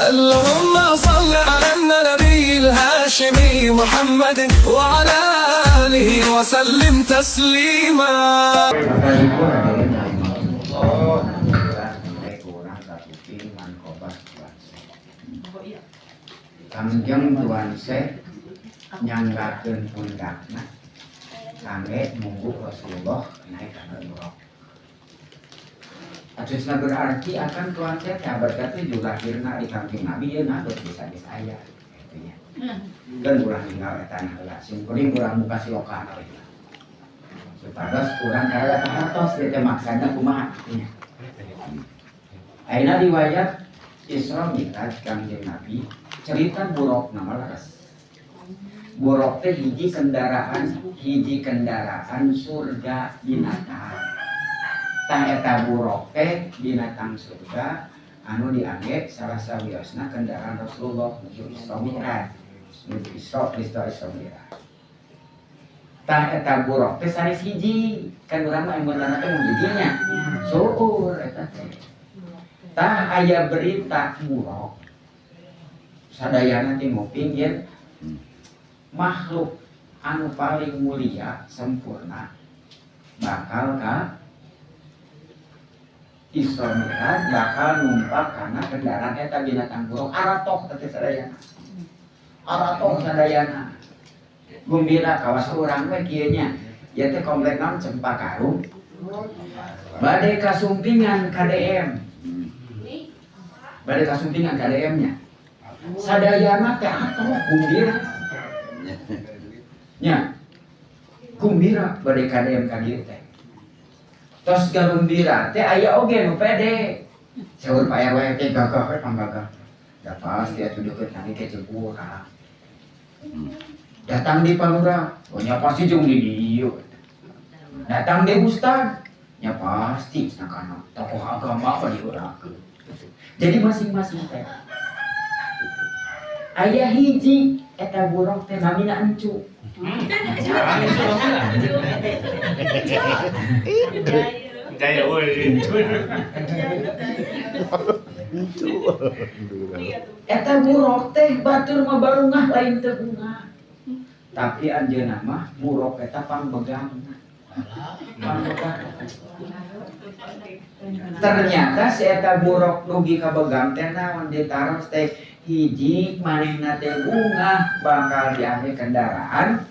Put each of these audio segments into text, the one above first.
اللهم صل على النبي الهاشمي محمد وعلى آله وسلم تسليما. Kangjeng Tuan Syekh nyanggakeun pundakna kangge nunggu Rasulullah naik ka Mi'raj. Atusna berarti akan Tuan Syekh berarti juga akhirna di Kangjeng Nabi yeuna geus bisa saya gitu nya. Dan urang tinggal eta heula, sim kuring urang muka silokana we. Supados urang kada pahartos ieu teh maksana kumaha kitu nya. Ayeuna riwayat Isra Mi'raj Kangjeng Nabi cerita buruk nama laras. Buruk teh hiji kendaraan surga binatang. Tah eta buruk teh binatang surga anu diangge salah sawiosna kendaraan Rasulullah menuju Isra Mi'raj. Menuju Isra Mi'raj. Tah eta buruk teh sanes hiji, kan urang mah embeunana teh mun hijinya. Suur eta teh. Tah aya berita buruk sadayana teh nguping yen makhluk anu paling mulia sempurna bakal ka Isra Mi'raj, bakal numpak kana kendaraan eta binatang buruk aratok teh sadayana. Aratok sadayana. Gumbira kawas urang we kieu nya. Ieu teh komplek naon Cempakaru. Bade kasumpingan KDM. Bade kasumpingan KDM nya. Sadayana teh atoh gumbira nya gumbira bade KDM ka dieu teh tos gembira teh aya oge nu pede saur paya wae teh gagah we panggagah da pasti atuh deukeut nanti ke Jepura datang di Palura oh nya pasti jeung di dieu datang di Ustad nya pasti sakana tokoh agama apa diurakeun jadi masing-masing teh aya hiji eta buruk teh namina encu. Jaya euy. Eta buruk teh batur mah barungah lain teu bunga. Tapi anjeunna mah buruk eta pambegangna. Ternyata si eta buruk rugi ka begang teh naon ditaros teh hiji manehna teh bunga bakal diangge kendaraan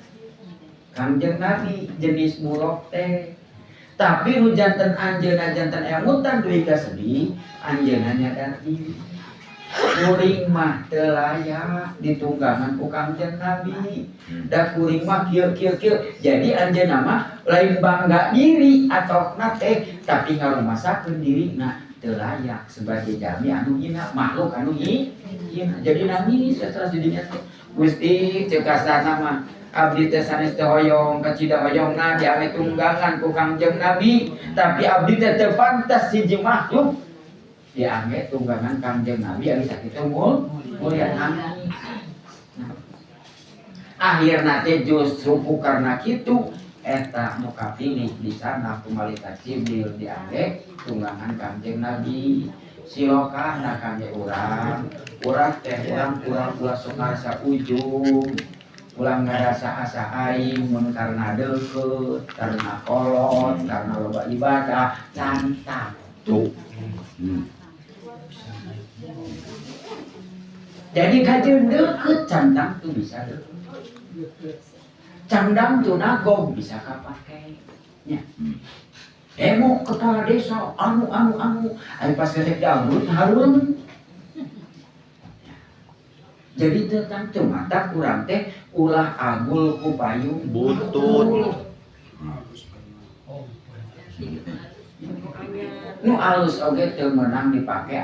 Kangjeng Nabi jenis buruk teh. Tapi nu janten anjeunna janten emutan duwi ka sedih anjeunna nyadar diri. Kuring mah teu layak ditunggangan ku Kangjeng Nabi. Da kuring mah kieu. Jadi anjeunna mah lain bangga diri atokna teh tapi ngarumasakeun dirina teu layak sebagai jami anu hina, makhluk anu hina. Jadi nangis setelah didinya teh Gusti ceuk kasana mah abdi teh sanes teh hoyong kacida hoyongna diangge tunggangan ku Kangjeng Nabi tapi abdi teh teu pantas hiji makhluk diangge tunggangan Kangjeng Nabi anu sakitu mulia nangis. Akhirna teh justru karena kitu eta nu kapilih di sana ku malaikat Jibril diangge tunggangan Kangjeng Nabi. Silokana kangge urang teh urang ulah sok ngarasa ujung ulah ngarasa asa aing mun karna deukeut karna kolot karna loba ibadah cantang tuh jadi kajeun deukeut cantang tuh bisa deukeut candang tuh nagog bisa kapake nya emo kepala desa anu ayo pas kesek dianggut harum jadi tentang mata kurang teh ulah agul ku payung butut nu alus oge teu meunang dipake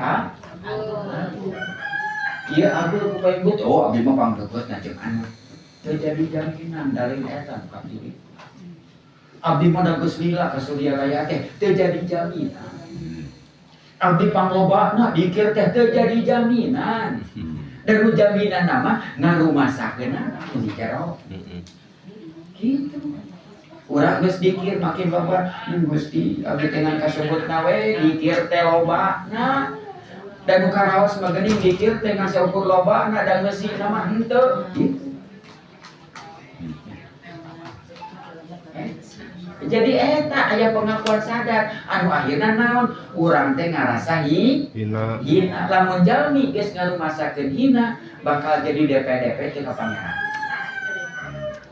ieu agul ku payung butut oh abdi mah panggeupeutna jeung anak teu jadi jaminan dari eta ka diri abdi mah da geus lila ka surya raya teh teu jadi jaminan. Abdi panglobana dikir teh teu jadi jaminan. Dan nu jaminan nama ngarumasakeunna di jero. Gitu. Urang geus dikir makin babar Gusti abdi teh ngan kasebutna we dikir teh lobana. Dan muka raos magani mikir teh ngasih ukur loba ada ngesi nama henteu gitu. Jadi eta aya pengakuan sadar anu akhirna naon urang teh ngarasa hina lamun jalmi geus ngarumasakeun hina bakal jadi DP-DP teh ka pangeran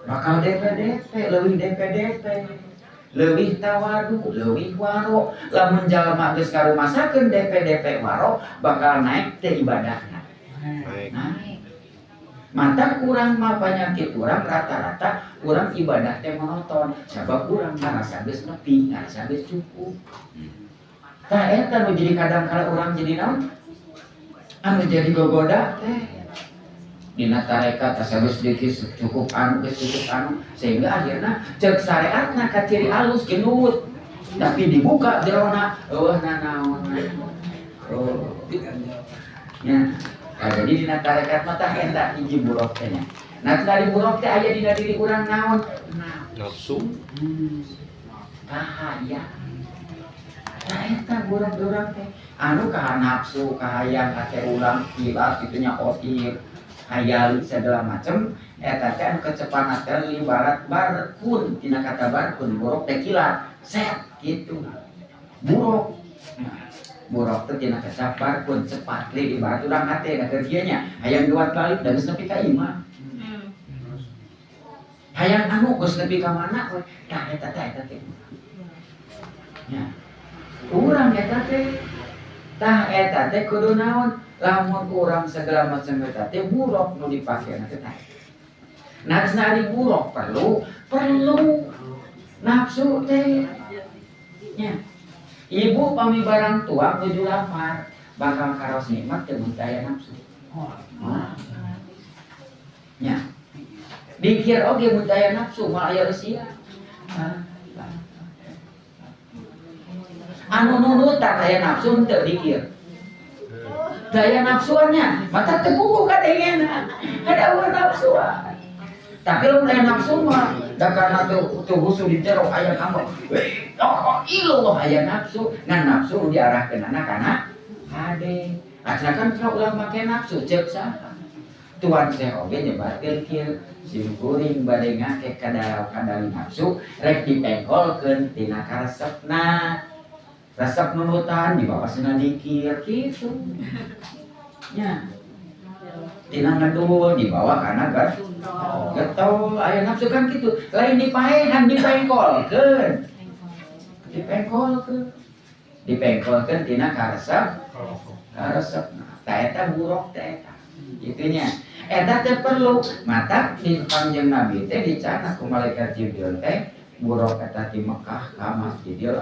bakal DP-DP leuwih DP-DP leuwih tawadu leuwih waro lamun jalma geus ngarumasakeun DP-DP waro bakal naik teh ibadahna naik mata kurang mah penyakit kurang rata-rata kurang ibadah teh monoton sabab kurang ngarasa geus nepi ngarasa geus cukup tah eta nu jadi kadang kala urang jadi naon anu jadi gogoda teh dina tarekat asa geus dikis cukup anu sehingga akhirna ceuk syariatna ka ciri alus genut tapi dibuka jerona eueuh nanaon ya jadi dina tarekat mah tah eta hiji buruk teh nya. Nah dari buruk teh aya dina diri urang naon? Nafsu. Kahaya. Nah eta buruk urang teh anu ka nafsu, kahayang ate ulang kilat kitu nya otir, hayal segala macem eta teh anu kecepatan teh ibarat barkun dina kata barkun buruk teh kilat, set kitu. Buruk. Buruk teh tina kesabar pun cepat li ibarat urang hate da kerjanya hayang duat balik dan geus nepi ka imah hayang anu geus nepi ka mana we tah eta teh nya urang eta teh tah eta teh kudu naon lamun urang segala macam eta teh buruk nu dipakena teh tah nafsu ari buruk perlu nafsu teh nya ibu pami barang tua menuju lapar bakal karos nikmat teu daya nafsu. Nya. Dikir oge mun daya nafsu mah aya reusia. Anu nunutan daya nafsu teu dikir. Daya nafsuannya mata teu buku kadengena. Ada urang nafsuan. Tapi lu daya nafsu mah da karena teu husu di jero aya kamu. Ilu aya nafsu ngan nafsu diarahkeun kana hade asalkan kalau ulah make nafsu ceuk saha tuan teh oge nyebarkeun kieu sim kuring bade ngake kadari nafsu rek dipengkolkeun tina karesepna resep nunutan dibawasna dikir kitu nya tina ngedul dibawa kana getol aya nafsu kan kitu lain dipaehan dipengkolkeun dipengkolkeun tina karesep tah eta buruk teh eta gitunya eta teh perlu mata di Kangjeng Nabi teh dicana ku malaikat Jibril teh buruk eta di Mekah ka Masjidil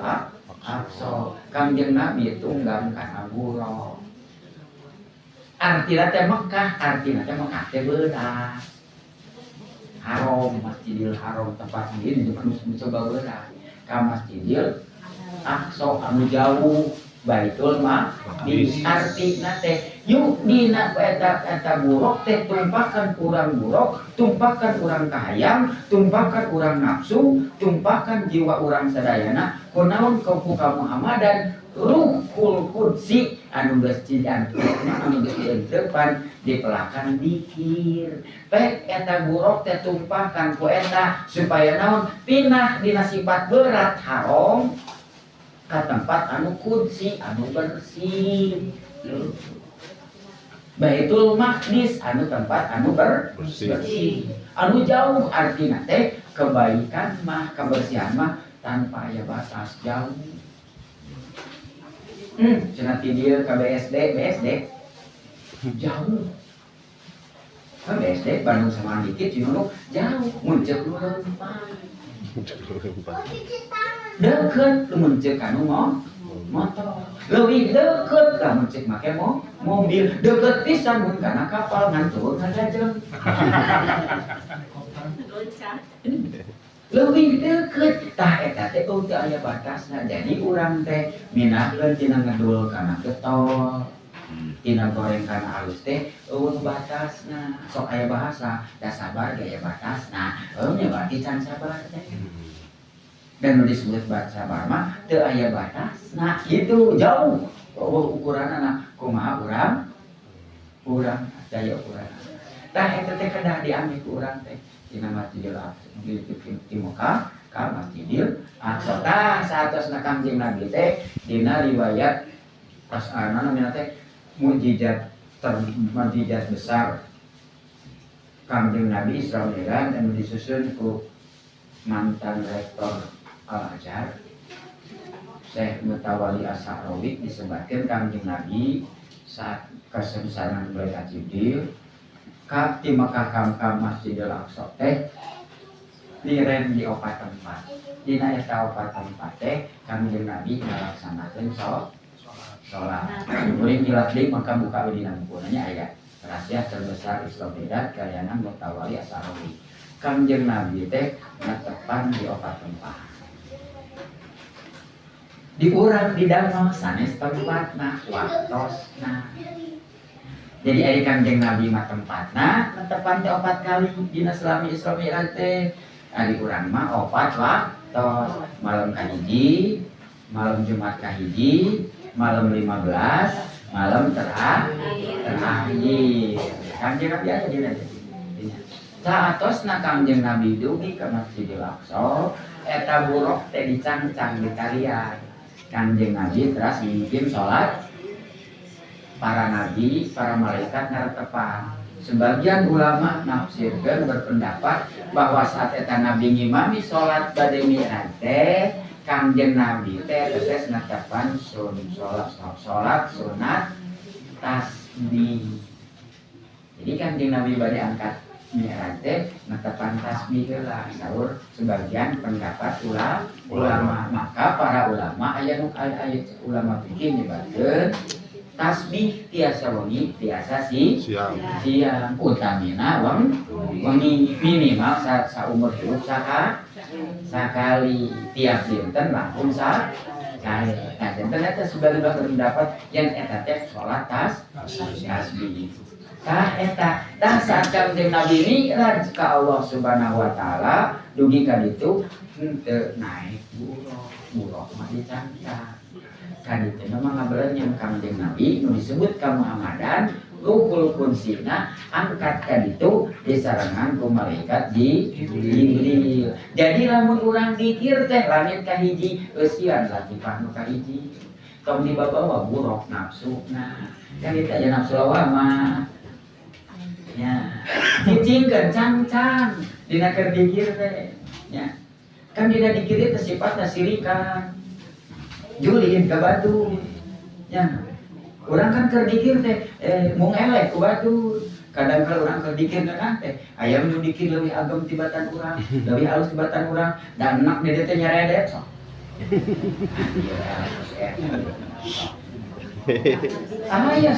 Aqsa Kangjeng Nabi tunggang kana buruk artina teh Mekah teh beudah haram Masjidil Haram tempat ieu mencoba beudah ka Masjidil Aqsa anu jauh Baitul Maqdis artina teh yuk dina eta buruk teh tumpahkan urang buruk tumpahkan urang kahayang tumpahkan urang nafsu tumpahkan jiwa urang sadayana kunaon ka Muhammadan Ruhul Qudsi anu geus diantepna anu geus dianteupan dipelakan dikir baik eta buruk teh tumpahkan ku eta supaya naon pinah dina sifat berat haram ka tempat anu qudsi anu bersih Baitul Maqdis anu tempat anu bersih anu jauh artina teh kebaikan mah kebersihan mah tanpa aya batas jauh cenah ti dieu ka BSD jauh ka BSD Bandung sama dikit Cinunuh jauh mun ceuk nu leumpang deket mun ceuk anu motor leuwih deket lamun ceuk make mobil deket pisan mun kana kapal ngan turun ngajajeng leuwih deket tah eta teh teu aya batasna jadi urang teh minahkeun tina ngedul kana getol tina goreng kana alus teh eueuh batasna sok aya bahasa da sabar ge aya batasna nya berarti can sabar teh dan nu disebut sabar mah teu aya batasna kitu jauh ukuranna kumaha urang daya urang. Tah eta teh kedah diambil ku urang teh dina Masjidil Aqsa di Mekah ka Masjidil Aqsa. Tah saatosna Kangjeng Nabi teh dina riwayat pas namanya teh mukjizat besar Kangjeng Nabi Isra Mi'raj anu disusun ku mantan rektor Al-Azhar Syekh Mutawalli As-Sa'rawi disebutkan Kangjeng Nabi saat kesemsanan Malaikat Jibril ka di Mekah ka Masjidil Aqsa teh direm di opat tempat. Dina eta opat tempat teh Kangjeng Nabi ngalaksanakeun salat. Murid nyilat deui maka buka dina bukunanya aya rahasia terbesar Isra Mi'raj karyangan Mutawalli As-Sa'rawi. Kangjeng Nabi teh netepan di opat tempat. Di urang di damel sanes tempatna waktosna. Jadi ari Kangjeng Nabi mah tempatna netepan teh opat kali dina selami Isra Mi'raj teh. Ari urang mah opat waktos. Malam kahiji, malam Jumat kahiji, malam 15, malam terakhir. Kangjeng Nabi aya dina teh. Saatosna Kangjeng Nabi dugi ka Masjidil Aqsa, eta buruk teh dicangcang di talian. Kangjeng Nabi teras mimpin sholat, para nabi, para malaikat ngaretepan. Sebagian ulama nafsirkeun berpendapat bahwa saat eta Nabi ngimami sholat bade mi'raj teh, Kangjeng Nabi teh tetes ngatepan sholat sunat tasbih. Jadi Kangjeng Nabi bade angkat mi'raj teh netepan tasbih heula saur sebagian pendapat ulama. Maka para ulama aya ulama fikih nyebatkeun tasbih tiasa wengi tiasa siang utamina wengi minimal saumur hidup sakali tiap dinten langkung sakali. Nah dinten eta sebagian pendapat yang eta teh salat tasbih. Tah eta saat Kangjeng Nabi mi'raj ka Allah Subhanahu wa taala dugi ka ditu henteu naik buruh mah dicangcang. Ka ditu mah ngabeuleuh Kangjeng Nabi nu disebut ka Muhammadan ruhul kunsina angkat ka ditu disarengan ku malaikat Jibril. Jadi lamun urang dikir teh langit kahiji eusian latifah nu kahiji. Tong dibawa buruh nafsuna. Kan itu aja nafsu lawama. Ya, cicingkeun cangcang dina keur dikir teh. Ya. Kan dina dikir teh sifatna sirikan. Julin ka batu. Ya. Urang kan keur dikir teh mung elek ku batu. Kadang kalau urang keur dikir kan teh aya nu dikir leuwih agem tibatan urang, leuwih alus tibatan urang, dan enak di teh nyaredet sok. Aya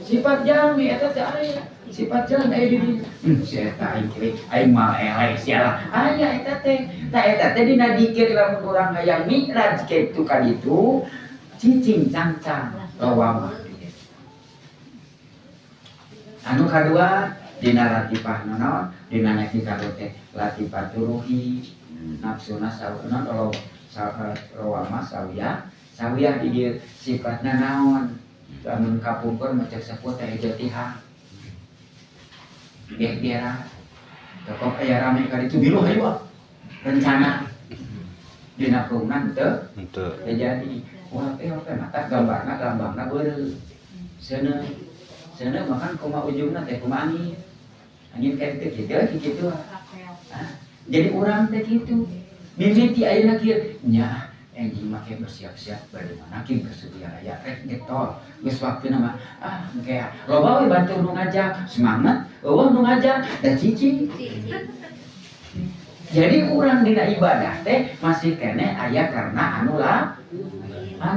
sifat jami eta teh aya. Sifat jalan aya di dieu. Sia eta aing mal elek sia. Aya eta teh. Tah eta teh dina dikir lamun urang hayang mi'raj kitu ka ditu cicing cangcang lawama. Anu kadua dina latifah naon? Dina nyaki karo teh latifah turuhi nafsuna sauna lawama sawiyah di dieu sifatna naon? Lamun kapungkur macam seput teh jatihan. Biara toko aya rame ka ditu bilu hayu rencana dina keungan teu jadi wah teh mata gambarna lambangna beureuh seuneu makan kumaha ujungna teh kumaha angin kayak kitu jadi urang teh kitu mimiti ayeuna kieu nya anjing make bersiap-siap bagaimana ki bersedia aya rek getol geus waktuna mah engke loba we batur nu ngajak semangat eueuh nu ngajak da cicing. Jadi urang dina ibadah teh masih kene aya karena anu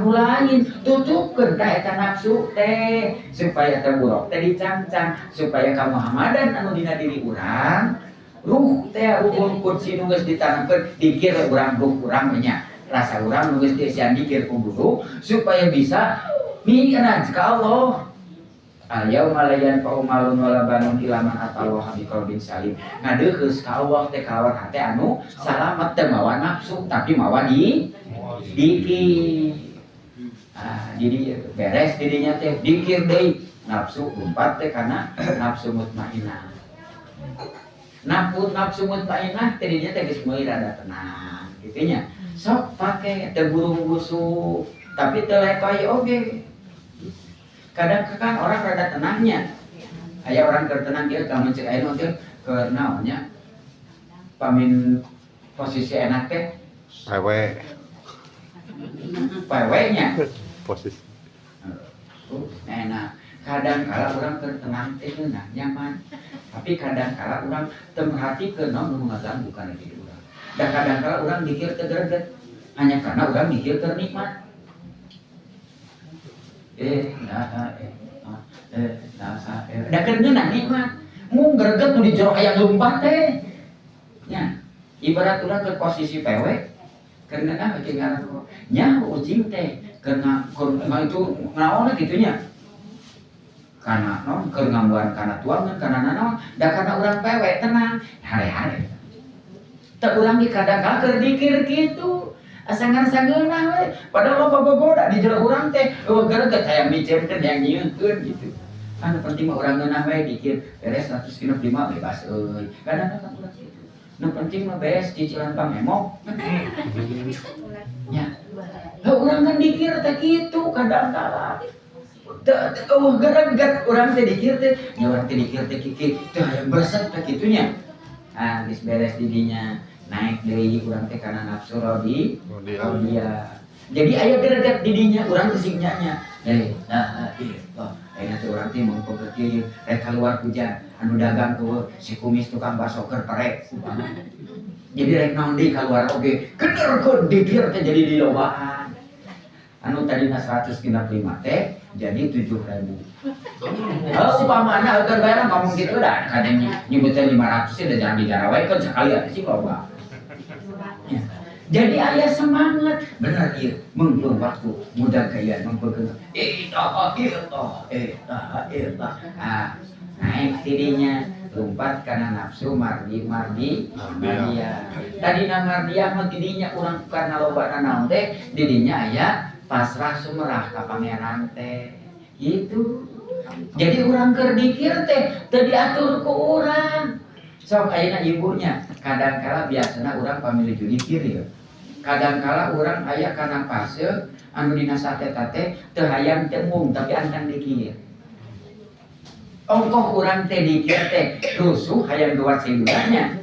lain tutupkeun ka eta nafsu teh supaya teh buruk teh dicangcang supaya ka Muhammadan anu dina diri urang ruh teh ruhul qudsi nu geus ditanamkeun dikir urang ruh urang nya rasa urang nu geus disian dikir ku guru supaya bisa mi'raj ka Allah. Al-yauma la yanfa'u malun wala banun illa man atallaha biqalbin salim. Ngadeuheus ka Allah teh kalawan hate anu salamet teh mawa nafsu tapi mawa dikir. Jadi beres dirinya teh dikir deui nafsu lumpat teh karena nafsu mutmainah. Nafsu mutmainah tadinya teh geus meuli rada tenang gitu nya. Sok pake teu buru-buru tapi teu lepai oge. Kadang-kadang orang rada tenangnya. Aya orang keur tenang ieu lamun cek aya teh keur naonnya pamin posisi enak teh pewe-nya posisi enak. Kadang kala orang tertenang teh nah nyaman, tapi kadang kala orang terperhatikeun naon nu ngaganggu kana diri urang. Dan kadang kala orang mikir teu greget hanya karena orang mikir teu nikmat. Da keur ngeunah nikmat. Mun greget nu di jero aya lumpat teh. Nya, ibarat urang ke posisi pewe keur ngeunah oge ngaran nya ucing teh keur itu naon kitu nya. Karena non keur ngambuan kana tuangan kana nanaon da karena urang pewe tenang hare-hare teu urang di kadang-kadang keur dikir kitu asa ngarasa ngeunah we padahal loba bogoda di jero urang teh greget aya miceurkeun yang nyieunkeun gitu anu penting mah urang ngeunah we dikir beres 165 bebas euy kadang-kadang urang kitu nu penting mah beres cicilan pamemok nya urang kan dikir teh kitu kadang-kadang gereget orang teh dikir teh nya urang teh dikir teh kiki teh hayang beresep teh kitunya geus beres didinya naik deui urang teh kana nafsu rodi dia jadi aya gereget didinya urang teh signanya ayeuna teh urang teh mangko kieu rek kaluar hujan anu dagang tuh si kumis tukang bakso keur perek jadi rek naon deui kaluar oge kener ke dikir teh jadi dilobaan anu tadina 165 teh jadi 7.000. Kalau upamana agar bayar ngomong gitu dah, kadang nyebutnya 500 sih udah jangan dijarawaikeun sekali atuh sih loba. Ya. Jadi aya semangat, bener ieu, mung waktu mudah kaya mengpeung. Naik dirinya lompat karena nafsu mardi mardia. Tadina mardia mah didinya urang karena lobana naon teh didinya aya pasrah sumerah ka pangeran teh gitu. Jadi urang keur dikir teh teu diatur ku urang. Sok ayeuna ibunya kadang-kala biasana urang pamilu dikir ya. Kadang-kala urang aya kana fase anu dina sateta teh teu hayang tembung tapi antang dikir. Ongkoh urang teh dikir teh rusuh hayang gawat sidulanya.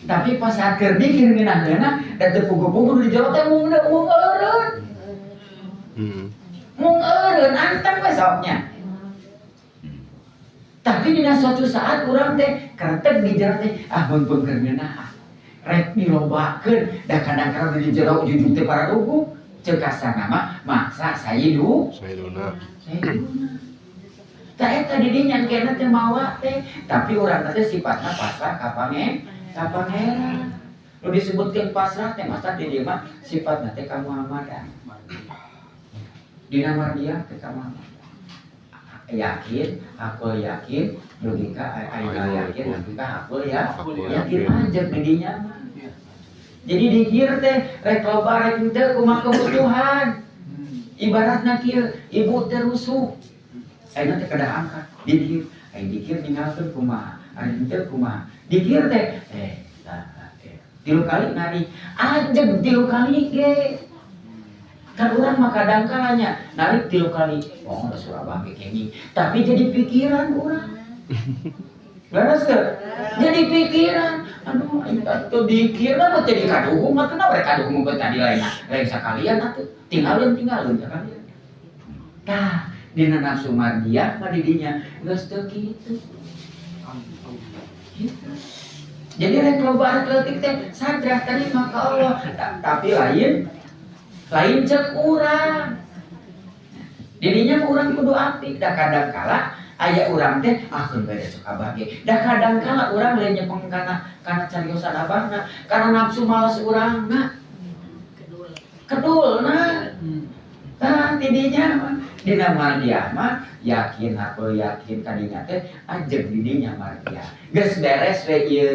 Tapi pas saat keur dikir ngeunah-ngeunah da teu pugu-pugu di jero teh mung eureun. Mung eureun anteng we soknya. Tapi dina suatu saat urang teh kartek di jero teh mun keur ngeunah rek dilobakeun da kadang-kadang di jero ujung teh para lugu ceuk kasana mah maksa sayiduna. Tah eta didinya kena teh mawa teh tapi urang teh sifatna pasrah ka pangeran. Lu disebutkeun pasrah teh masa di dieu mah sifatna teh ka Muhammadan. Dina mardiah teh ka Muhammadan. Yakin, aku yakin, logika ayeuna yakin, logika aku yakin aja didinya mah. Jadi dikir teh rek loba rek teu kumaha kebutuhan. Ibaratna kieu, ibu teh rusuh. Ayeuna teh kada angkat, dikir, dikir ninggalkeun kumaha, ari teu kumaha. Dikir teh 3 kali nari, ajeg 3 kali ge. Kan urang mah kadang kalanya narik 3 kali, oh udah Surabaya kenging, tapi jadi pikiran urang. Beres ke? Jadi pikiran, aduh, atuh dikir mah jadi kaduhung, mah kenapa rek kaduhung mah tadi lain sakalian atuh, tinggalin sakalian. Tah, dina nafsu mardiah mah didinya geus teu kitu. Gitu. Jadi rek loba atletik teh sadrah terima ka Allah, tapi lain cek urang. Didinya urang kudu apik, da kadang kala aya urang teh keun bade sok abah ge. Da kadang kala urang lain nyepeng kana cariosan abahna, karena nafsu malas urangna. Kedulna. Tah didinya dina mardiah mah yakin aku yakin kadinya teh ajeg didinya mardiah. Geus beres we ieu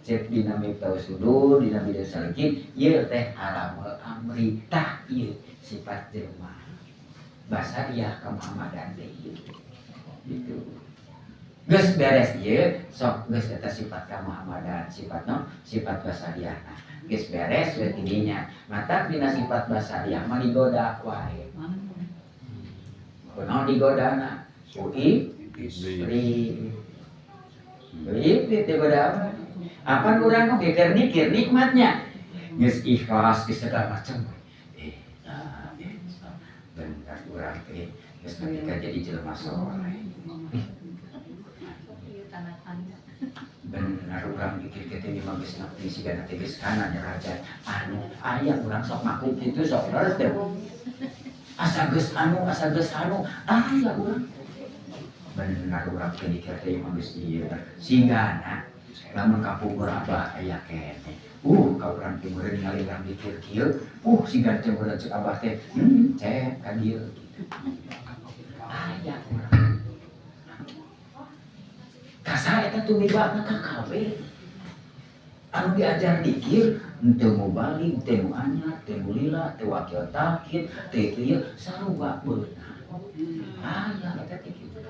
cek dina miftah sudur dina bidang salikin ieu teh haramul amri tah ieu sifat jelema basariah kemuhammadan teh gitu. Geus beres ieu sok geus eta sifat kemuhammadan, sifat non sifat basariah. Geus beres we tidinya. Mata dina sifat basariah mah digoda wae. Kunaon digodana? Iblis. Iblis digoda apa? Apa kurang mikir nikmatnya? Geus ikhlas geus segala macam. Benar kurang teh geus ketika jadi jelema saleh. Benar urang pikir kita ini mah geus nepti sigana teh geus kana derajat anu aya urang sok makhluk kitu sok leres teh. Asa geus anu aya urang. Benar urang pikir teh mah geus ieu sigana lamun kapungkur abah aya keneh. Ka urang teh meureun ningali urang pikir kieu, sigana teh meureun cek abah teh, cek ka dieu kitu. Aya urang. Kasa eta tumibana ka kabeh. Anu diajar dikir teu mubalik, teu anyar, teu lila, teu wakil takit, teu kieu sarua beunang. Aya eta teh kitu.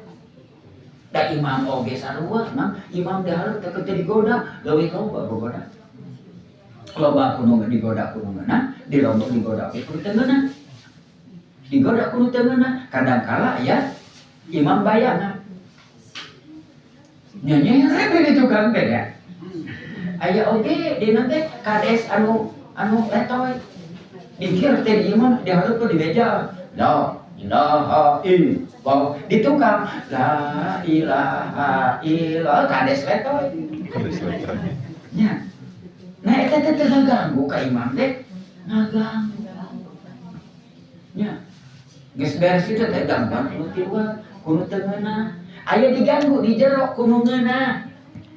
Da imam oge sarua, imam dahareuk teu teu digoda, leuwih loba bogoda. Loba kudu digoda kudu ngeunah, dilomba digoda oge kudu teu ngeunah. Digoda kudu teu ngeunah, kadangkala ya imam bayangan. Nyanyi rebe di tukang teh ya. Aya oge dina teh kades anu letoy. Dikir teh di imam dihareup di meja. La ilaha illallah. Di tukang la ilaha illallah kades letoy. Nya. Nah eta teh teu ngaganggu ka imam teh. Ngaganggu. Nya. Geus beres kitu teh gampang kudu ti luar, kudu teu ngeunah. Aya diganggu di jero kudu ngeunah.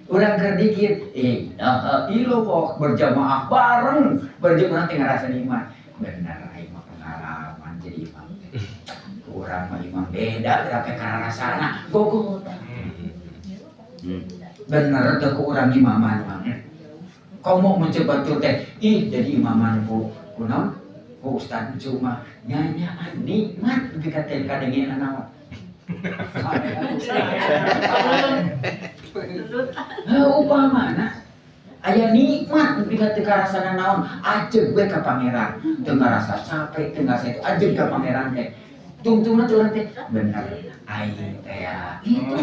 Urang keur dikir, ilaha illallah berjamaah bareng, berjamaah teh ngarasan iman. Bener aing mah pengalaman jadi imam. Urang mah imam beda berapa kana rasana, gogoda. Bener teh ku urang imaman mah. Komo mencoba tuh teh, jadi imaman ku kunaon? Ku ustaz cuma nyanyaan nikmat nepi ka teh kadengeun naon. Upamana aya nikmat nepi ka teu karasana naon ajeg we ka pangeran teu ngarasa capek teu ngarasa itu ajeg ka pangeran teh tungtungna teh urang teh bener aing teh ya itu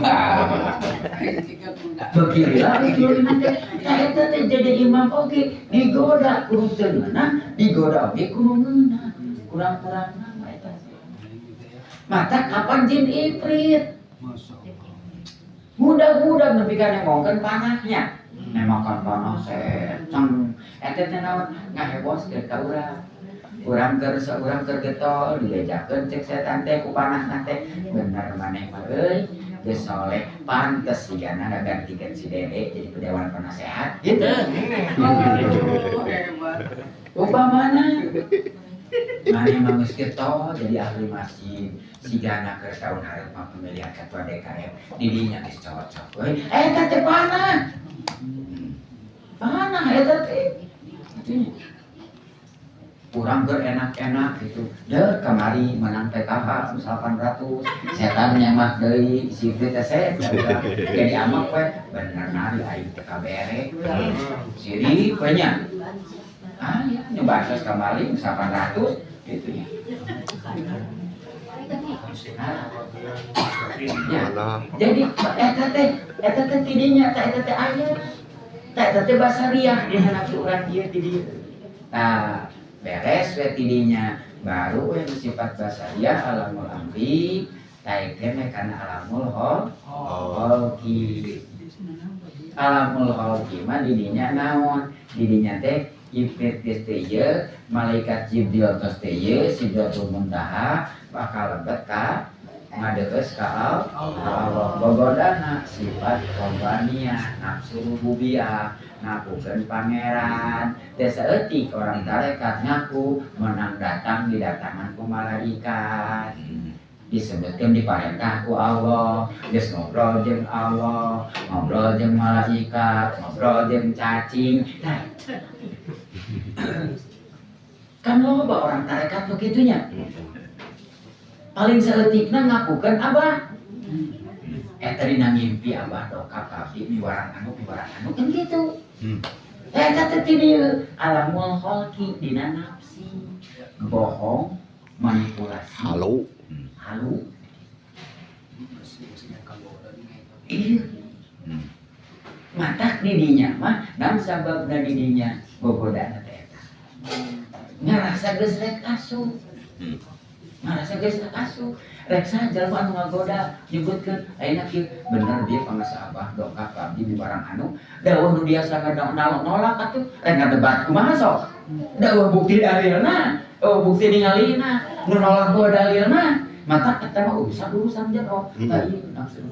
begila itu teh eta teh jadi imam oge digoda kudu teu ngeunah digoda oge kudu ngeunah kurang-kurang nama eta mata kapan jin ifrit mudah-mudah nepi ka nemongkeun panahnya nemakan panas cang eta teh naon ngaheboskeun ka urang urang keur saurang keur getol dibejakeun cek setan teh ku panahna teh bener maneh mah euy geus soleh pantes sigana ngagantikeun si Dede jadi dewan penasehat gitu upamana maneh mah geus getol jadi ahli masjid sigana keur tahun hareup mah pemilihan ketua DKM didinya geus cocok euy eta teh panah eta teh kurang berenak-enak gitu deh kamari menang PKH 800 setan nyemak deui si teh saya jadi amak we bener nari aing teh kabere siri we nya ya nyebasos kamari 800 gitu ya jadi eta teh tidinya eta teh aya eta teh basariah di hanapi urang ieu di dieu nah beres we tidinya baru we sifat basariah alamul amri taek kene kana alamul holki alamul holki mah didinya naon didinya teh ifrit teh ieu malaikat jibril teh ieu sidratul muntaha bakal lebet ka ngadeus ka Allah bogodana sifat robbaniyah nafsu rububiyah ngakukeun pangeran teh saeutik orang tarekat ngaku menang datang didatangan ku malaikat disebutkeun diparentah ku Allah geus ngobrol jeung Allah ngobrol jeung malaikat ngobrol jeung cacing kan loba orang tarekat begitunya paling saeutikna ngakukeun Abah. Tadi ngimpi Abah dokap tapi miwarang anu kan gitu. Kata teh dieu alamul kholqi dina nafsi. Bohong, manipulasi. Halu. Iya. Matak didinya mah naon sababna didinya bogodana teh eta. Ngarasa geus rek asuh. Rek saja anu ngagoda nyebutkeun ayeuna kieu bener dia pangasa Abah dokap abdi di barang anu dawuh nu dia sangat nolak atuh rek ngadebat kumaha sok dawuh bukti dalilna bukti ningalina nu nolak gua dalilna mata eta mah urusan jero ta ieu nafsu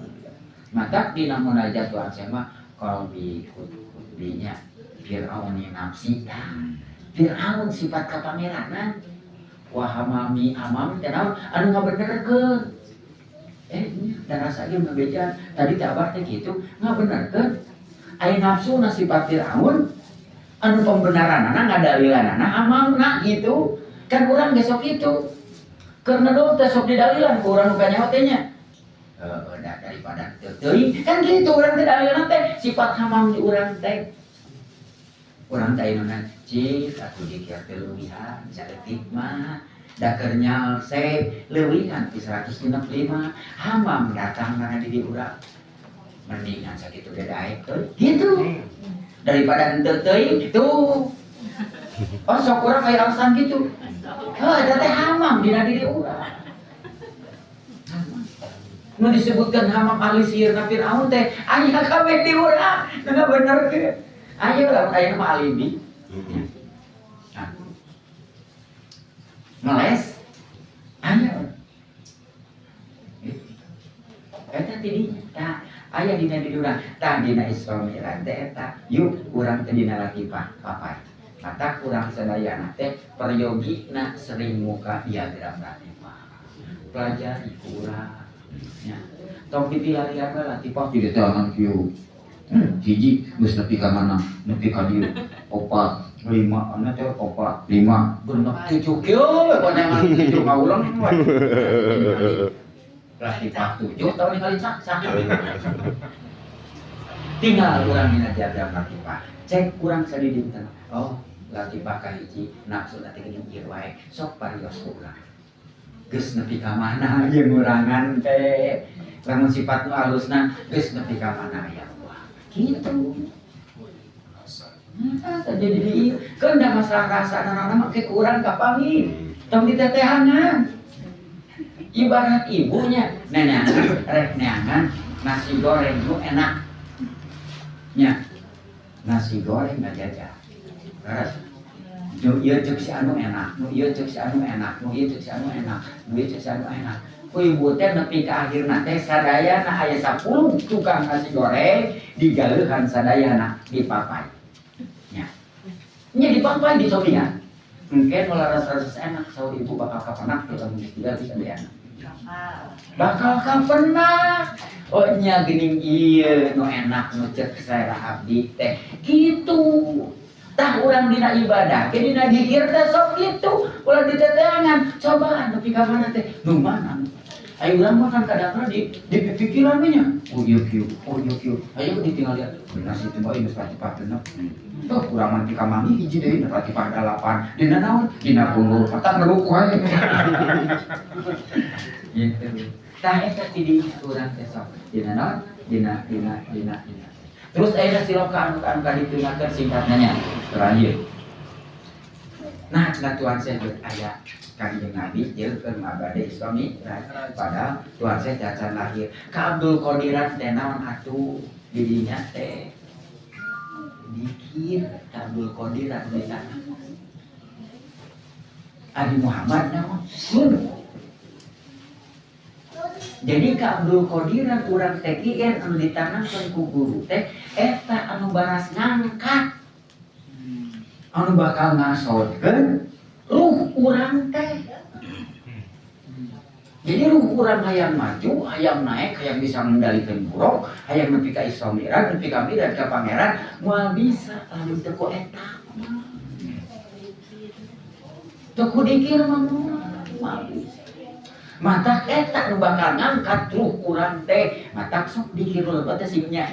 mata dina munajat Tuhan sama qalbi kutbinya Fir'aun nafsi Fir'aun sifat kapameranan wahamami amam tenau anu ngabenerkeun dan rasa ge ngabejan tadi teh Abah teh kitu ngabenerkeun aya nafsu na sifat Firaun anu pembenaranana ngadalilanana amamna gitu kan urang ge sok kitu karena do teh sok didalilan ku urang nu kanyaho teh nya daripada teuing kan gitu urang teh dalilan teh sifat hamam di urang teh urang teh ayeuna cik aku dikir teh leuwihan saeutik mah da keur nyalse leuwihan ti 165 hamam datang kana di urang mendingan sakitu ge daek teuing gitu daripada henteu teuing tuh oh sok urang aya alasan gitu eta teh hamam dina diri urang nu disebutkeun hamam ahli sihirna Firaun teh aya kabeh di urang teu benerkeun ayo lah ayeuna mah alibi ngeles ayo eta tidinya tah aya dina diri urang tah dina Isra Mi'raj teh eta yuk urang teh dina latifah papai mata urang sadayana teh peryogina sering muka diagram latifah pelajari urang nya tong dipilarian latifah di tangan kieu hiji geus nepi ka mana nepi ka dieu 4 5 ana teh 4 5 genep 7 kieu panjangan 7 ka urang latifah 7 tahun ningali sak tinggal urang dina diagram latifah cek urang sadidinten oh latifah ka hiji nafsu teh geuning ieu wae sok parios urang geus nepi ka mana ieu ngurangan teh lamun sifat nu halusna geus nepi ka mana aya gitu. Jadi di kan da masalah rasa anak-anak make kurang kapangi. Tong ditetehangan. Ibarat ibunya neneangan rek neangan nasi goreng nu enak. Nya. Nasi goreng ngajajah. Beres. Nu ieu ceuk si anu enak, nu ieu ceuk si anu enak, nu ieu ceuk si anu enak, nu ieu ceuk si anu enak. Ku ibu teh nepi ka akhirna teh sadayana aya 10 tukang nasi goreng digaleuhan sadayana dipapai. Nya. Nya dipapai dicobian. Engke nu laras-laras enak saur ibu bakal kapenak teh lamun ditinggal di sadayana. Bakal kapenak. Oh nya geuning ieu nu enak nu ceuk saera abdi teh. Gitu. Tah urang dina ibadah, ke dina zikir teh sok kitu, ulah diteteangan. Coba nepi ka mana teh? Nu mana? Ayo urang mah kan kadang-kadang di pikiran we nya. Oh ieu kieu. Ayo ditinggal lihat. Bener sih teh bae geus latifah-na. Tuh urang mah ti ka mami hiji deui latifah 8. Dina naon? Dina punggur patang ngeluh wae. Gitu. Tah eta tidinya urang teh sok. Dina naon? Dina. Terus ayeuna siloka anu kaditunakeun singkatnya terakhir. Nah, Tuhan saya aya Kanjeng Nabi jeung mabade Isra Mi'raj padahal Tuhan saya cacan lahir. Ka Abdul Qadiran teh naon atuh didinya teh dikir ka Abdul Qadiran di sana. Abi Muhammad naon? Jadi ka Abdul Qadiran urang teh kien anu ditanamkeun ku guru teh eta anu baras ngangkat anu bakal ngasodkeun ruh urang teh. Jadi ruh urang hayang maju, hayang naik, hayang bisa mengendalikan buruk, hayang nepi ka Isra Mi'raj, nepi ka Mi'raj ka pangeran, moal bisa lamun teu ku eta. Teu ku dikir mah moal bisa. Mata eta nu bakal ngangkat ruh urang teh, mata sok dikirul teh simnya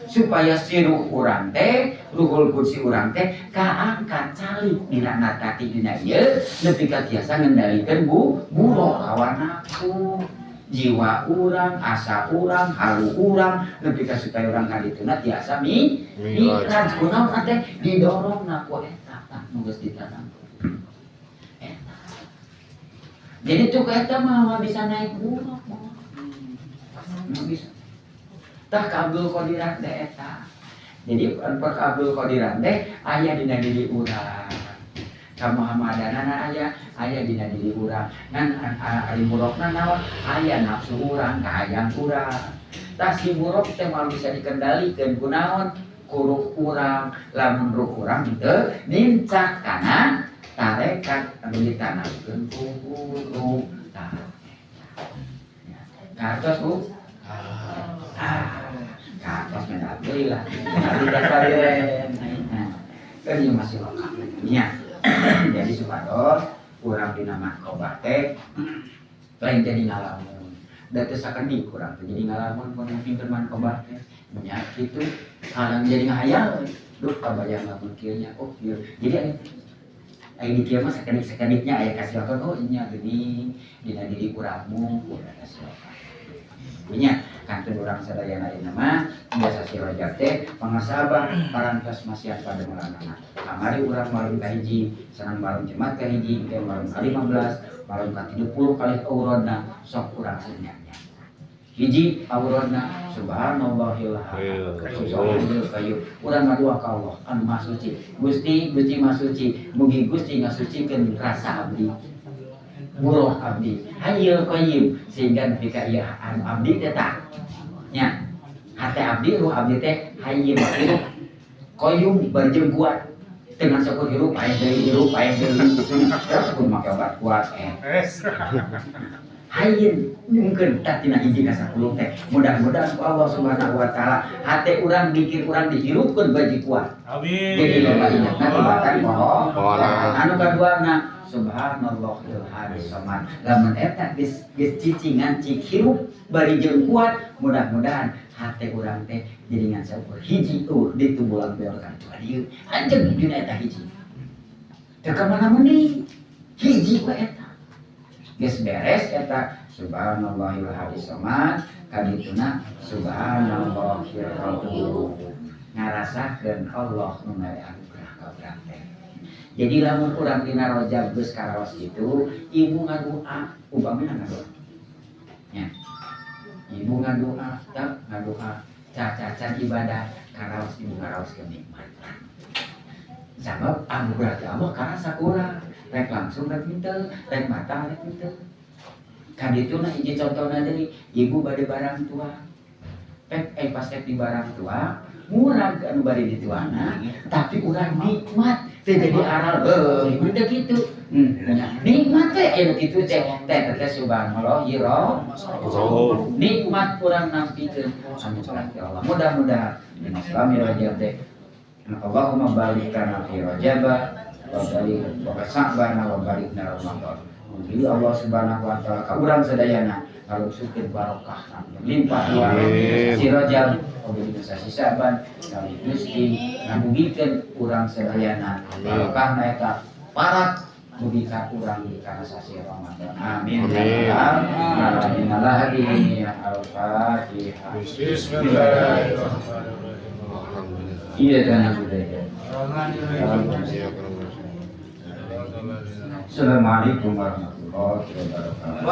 supaya si ruh urang teh, ruhul kursi urang teh kaangkat calik dina natati dina ieu nepi ka tiasa ngendalikeun buruk hawa nafsu. Jiwa urang, asa urang, halu urang, nepi ka supaya urang kadituna tiasa mikran kunaon teh didorongna ku eta nu geus ditanam. Jadi tuh eta mah bisa naik buruk mah. Bisa. Tah kabul qadiran teh eta. Jadi per kabul qadiran teh aya dina diri urang. Ka Muhammadanana aya dina diri urang. Ngan ari burukna naon? Aya nafsu urang, kahayang urang. Tah si buruk teh mah bisa dikendalikeun kunaon? Ku ruh urang, lamun ruh urang teu nincak kana tarekat anu ditanamkeun ku guru. Kartos Bu? Kartos mah deui lah. Ari dasar kan ieu masih lokal. Nya. Jadi supados urang dina makobah teh lain jadi ngalamun. Da teu sakedik urang teh jadi ngalamun mun pinter makobah teh. Nya kitu halang jadi ngahayal. Duh kabayang lamun kieu nya oh kieu. Jadi ai di kieu mah sakedik-sakediknya aya kasihakan oh nya geuning dina diri urangmu urang kasihakan. Nya kantun urang sadayana ieu mah biasa si Rajab teh pangasabah parantos masihan pada melanana. Kamari urang malum ka hiji, sareng malum Jumat ka hiji, ke malum ka-15, malum ka-30 kali aurodna sok urang senyanya. Hiji aurodna subhanallahil subhanallahil qayyum. Urang ngadua ka Allah anu Maha Suci. Gusti Maha Suci, mugi Gusti ngasucikeun rasa abdi. Buruh abdi. Hayyul qayyum sehingga nepi ka ieu anu abdi teh tah. Nya. Hate abdi ruh abdi teh hayyul qayyum barjeung kuat. Dengan syukur hirup aing deui pun make obat kuat Hayin mungkin tak tina hiji ka 10 teh. Mudah-mudahan ku Allah Subhanahu wa taala hate urang mikir urang dihirupkeun baji kuat. Amin. Jadi loba ingatna tibatan pohon. Anu kaduana subhanallahil hadis samad. Lamun eta geus cicingan cik hirup bari jeung kuat, mudah-mudahan hate urang teh jadi ngan syukur. Hiji ditubulang beolkan tu dieu. Anjeun dina eta hiji. Teu ka mana meuning. Hiji we eta. Geus beres eta subhanallahil hadis samad kadituna subhanallahir rabbul ngarasakeun Allah nu mere anugrah ka urang teh. Jadi lamun urang dina Rajab geus karaos kitu, ibu ngadua, upamina ngadua. Nya. Ibu ngadua, tak ngadua cacacan ibadah karaos ibu ngaraoskeun nikmat. Sabab anugrah teh Allah karasa urang. Rek langsung rek pinter, rek matang rek pinter. Kadituna hiji contona deui, ibu bade barang tua. Pek pas di barang tua, murah anu bari dituana, tapi urang nikmat. Teh jadi aral beuh kitu. Nikmat teh anu kitu teh teh subhanallah yiro. Nikmat urang nampikeun anugerah ti Allah. Mudah-mudahan dina Islam Rajab teh Allahumma barik kana fi Rajab wa barik wa sa'bana wa barikna Ramadan. Mugi Allah Subhanahu wa taala ka urang sadayana ngalungsukeun barokah limpah ruah si Rajab mugi sasi Sa'ban kali Gusti ngamugikeun urang sadayana barokahna eta parat mugi ka urang kana sasi Ramadan. Amin. Amin. Al-Fatihah. Bismillahirrahmanirrahim. Iya kana budaya. Assalamualaikum warahmatullahi wabarakatuh.